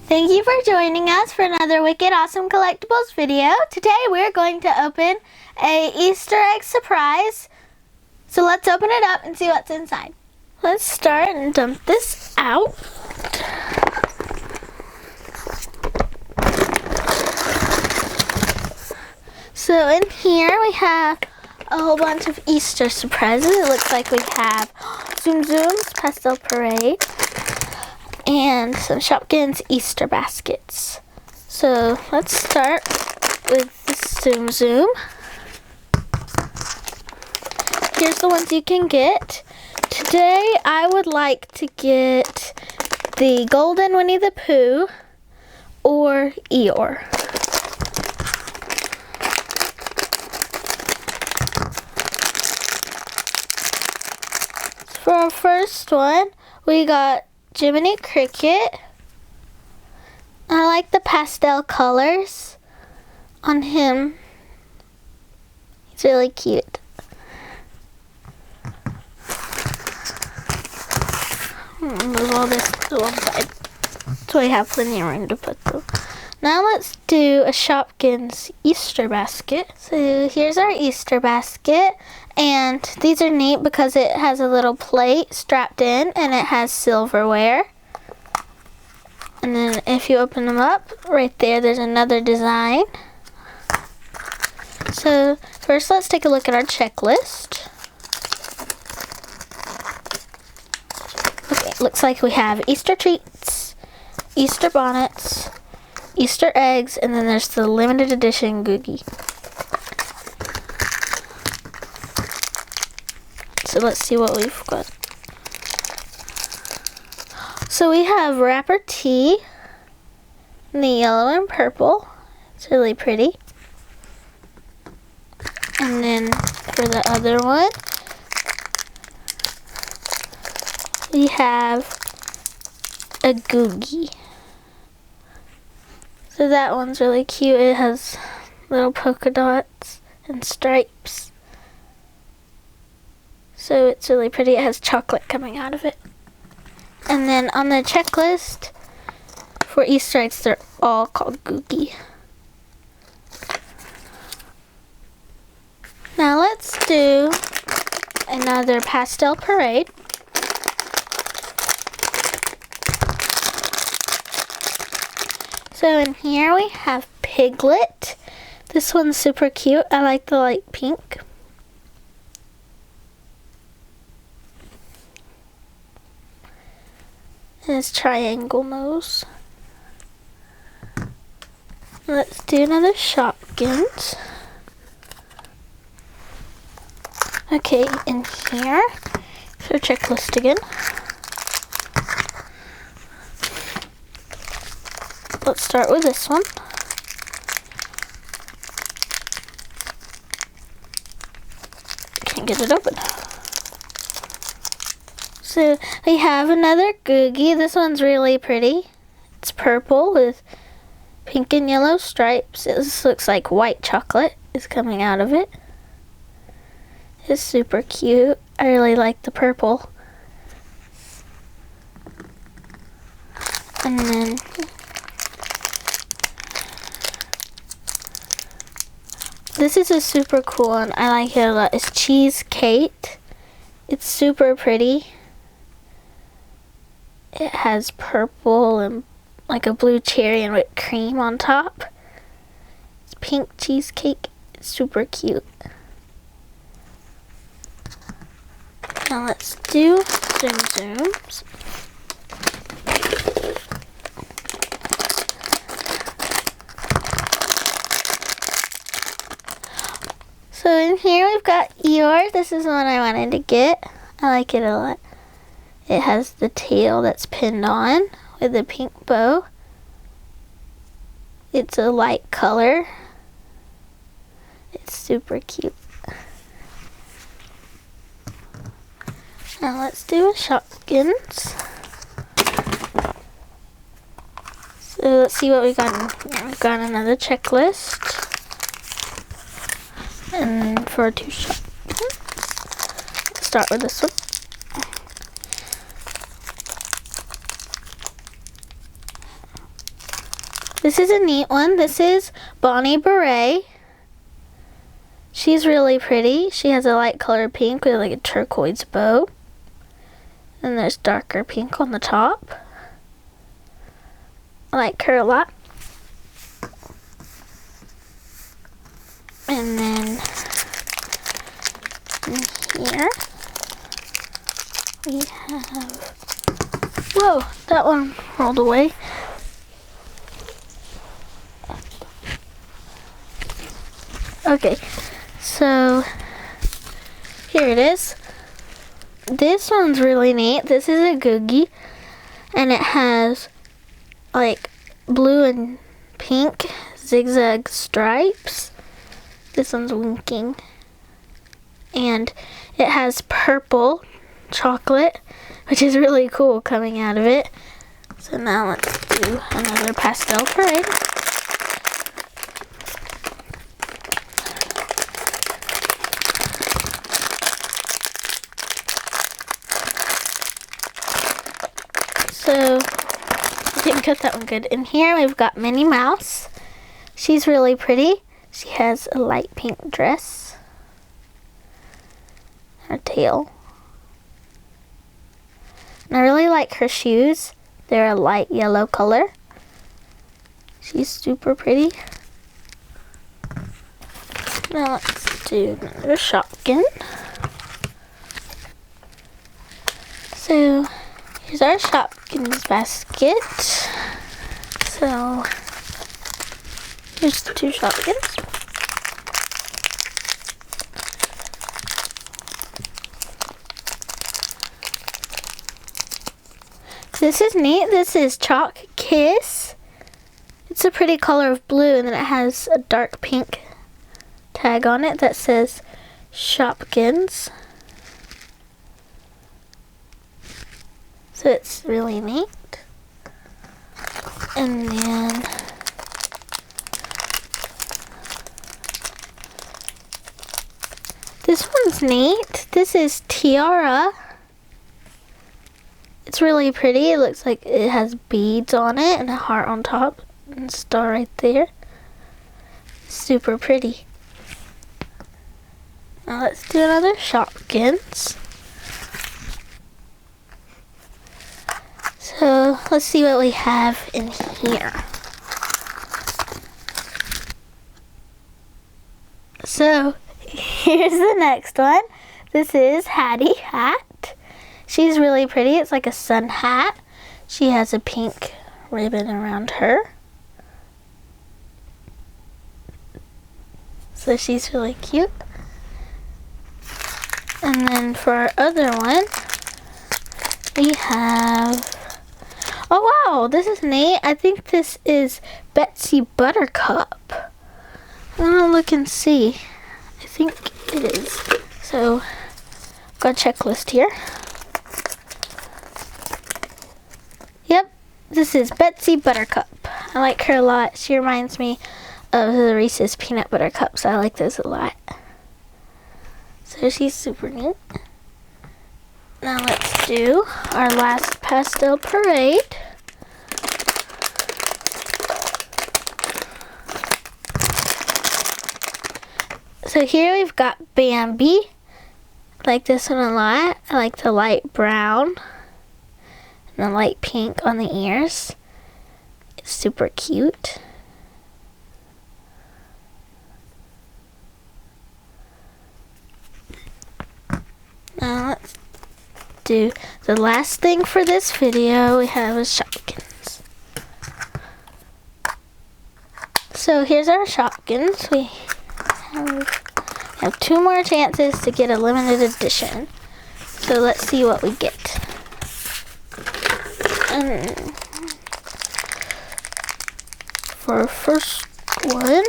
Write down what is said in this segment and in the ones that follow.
Thank you for joining us for another Wicked Awesome Collectibles video. Today we're going to open a Easter egg surprise. So let's open it up and see what's inside. Let's start and dump this out. So in here we have a whole bunch of Easter surprises. It looks like we have Tsum Tsums, Pastel Parade, and some Shopkins Easter baskets. So let's start with the Tsum Tsum. Here's the ones you can get. Today I would like to get the Golden Winnie the Pooh or Eeyore. For our first one, we got Jiminy Cricket. I like the pastel colors on him. He's really cute. Move all this to one side so we have plenty of room to put them. Now let's do a Shopkins Easter basket. So here's our Easter basket, and these are neat because it has a little plate strapped in and it has silverware. And then if you open them up, right there's another design. So first let's take a look at our checklist. Okay, looks like we have Easter treats, Easter bonnets, Easter eggs, and then there's the limited edition Googie. So let's see what we've got. So we have wrapper tea in the yellow and purple. It's really pretty. And then for the other one, we have a Googie. So that one's really cute. It has little polka dots and stripes. So it's really pretty. It has chocolate coming out of it. And then on the checklist for Easter eggs, they're all called Googie. Now let's do another Pastel Parade. So in here we have Piglet. This one's super cute. I like the light pink. And his triangle nose. Let's do another Shopkins. Okay, in here, so checklist again. Let's start with this one. Can't get it open. So we have another Googie. This one's really pretty. It's purple with pink and yellow stripes. This looks like white chocolate is coming out of it. It's super cute. I really like the purple. And then this is a super cool one. I like it a lot. It's Cheesecake. It's super pretty. It has purple and like a blue cherry and whipped cream on top. It's pink cheesecake. It's super cute. Now let's do Tsum Tsums. So in here we've got Eeyore. This is the one I wanted to get. I like it a lot. It has the tail that's pinned on with a pink bow. It's a light color. It's super cute. Now let's do a Shopkins. So let's see what we got in here. We've got another checklist. And for 2 Shopkins, let's start with this one. This is a neat one. This is Bonnie Beret. She's really pretty. She has a light color pink with like a turquoise bow. And there's darker pink on the top. I like her a lot. And then in here we have, whoa, that one rolled away. Okay, so here it is. This one's really neat. This is a Googie, and it has like blue and pink zigzag stripes. This one's winking. And it has purple chocolate, which is really cool coming out of it. So now let's do another pastel parade. So I didn't cut that one good. In here we've got Minnie Mouse. She's really pretty. She has a light pink dress. Her tail. And I really like her shoes. They're a light yellow color. She's super pretty. Now let's do another Shopkin. So here's our Shopkins basket. So here's the 2 Shopkins. This is neat. This is Chalk Kiss. It's a pretty color of blue, and then it has a dark pink tag on it that says Shopkins. So it's really neat. And then this one's neat. This is Tiara. It's really pretty. It looks like it has beads on it and a heart on top and a star right there. Super pretty. Now let's do another Shopkins. So let's see what we have in here. So here's the next one. This is Hattie Hat. She's really pretty. It's like a sun hat. She has a pink ribbon around her. So she's really cute. And then for our other one, we have, oh wow, this is neat. I think this is Betsy Buttercup. I'm gonna look and see. I think it is. So I've got a checklist here. Yep, this is Betsy Buttercup. I like her a lot. She reminds me of the Reese's Peanut Butter Cups. I like those a lot. So she's super neat. Now let's do our last pastel parade. So here we've got Bambi. I like this one a lot. I like the light brown and the light pink on the ears. It's super cute. Now let's do the last thing for this video. We have a Shopkins. So here's our Shopkins. We have 2 more chances to get a limited edition. So let's see what we get. For our first one,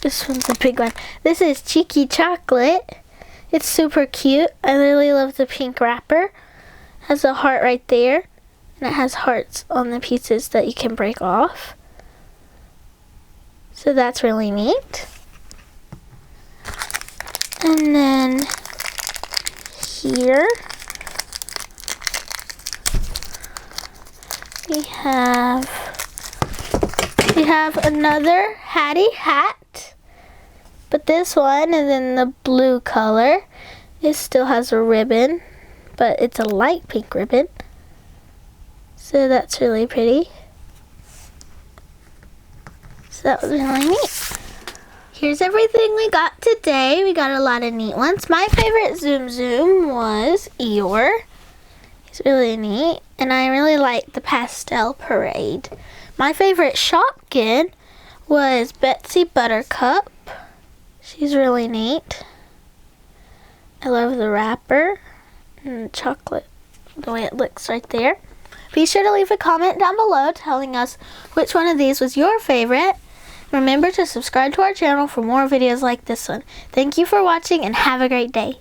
this one's a big one. This is Cheeky Chocolate. It's super cute. I really love the pink wrapper. It has a heart right there, and it has hearts on the pieces that you can break off. So that's really neat. And then here have another Hattie hat, but this one is in the blue color. It still has a ribbon, but it's a light pink ribbon. So that's really pretty. So that was really neat. Here's everything we got today. We got a lot of neat ones. My favorite Tsum Tsum was Eeyore. He's really neat. And I really like the Pastel parade. My favorite Shopkin was Betsy Buttercup. She's really neat. I love the wrapper and the chocolate, the way it looks right there. Be sure to leave a comment down below telling us which one of these was your favorite. Remember to subscribe to our channel for more videos like this one. Thank you for watching and have a great day.